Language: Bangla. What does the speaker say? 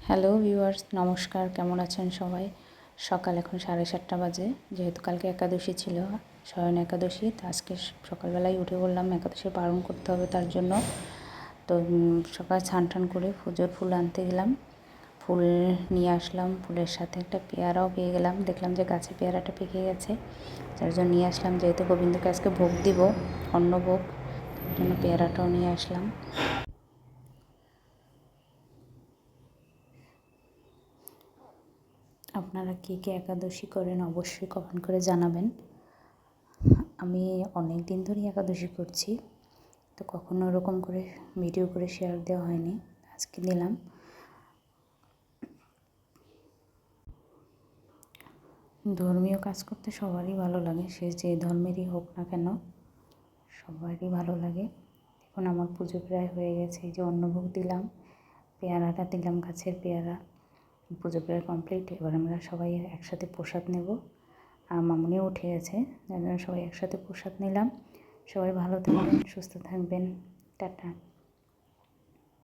হ্যালো ভিউয়ার্স, নমস্কার। কেমন আছেন সবাই? সকাল এখন 7:30 বাজে। যেহেতু কালকে একাদশী ছিল, শয়ন একাদশী, তো আজকে সকালবেলায় উঠে বললাম একাদশী পালন করতে হবে, তার জন্য তো সকাল স্নান করে পুজোর ফুল আনতে গেলাম। ফুল নিয়ে আসলাম, ফুলের সাথে একটা পেয়ারাও পেয়ে গেলাম। দেখলাম যে গাছে পেয়ারাটা পেকে গেছে, তার জন্য নিয়ে আসলাম। যেহেতু গোবিন্দকে আজকে ভোগ দিব, অন্নভোগ, তার জন্য পেয়ারাটাও নিয়ে আসলাম। আপনারা কে কে একাদশী করেন অবশ্যই কমেন্ট করে জানাবেন। আমি অনেক দিন ধরেই একাদশী করছি, তো কখনো ওরকম করে ভিডিও করে শেয়ার দেওয়া হয়নি, আজকে দিলাম। ধর্মীয় কাজ করতে সবারই ভালো লাগে, সে যে ধর্মেরই হোক না কেন, সবারই ভালো লাগে। এখন আমার পুজো প্রায় হয়ে গেছে, এই যে অন্নভোগ দিলাম, পেয়ারাটা দিলাম, গাছের পেয়ারা। পুজো প্রায় কমপ্লিট। এবার আমরা সবাই একসাথে প্রসাদ নেব। আর মামুনিও উঠে গেছে, যার জন্য সবাই একসাথে প্রসাদ নিলাম। সবাই ভালো থাকবেন, সুস্থ থাকবেন। টাটা।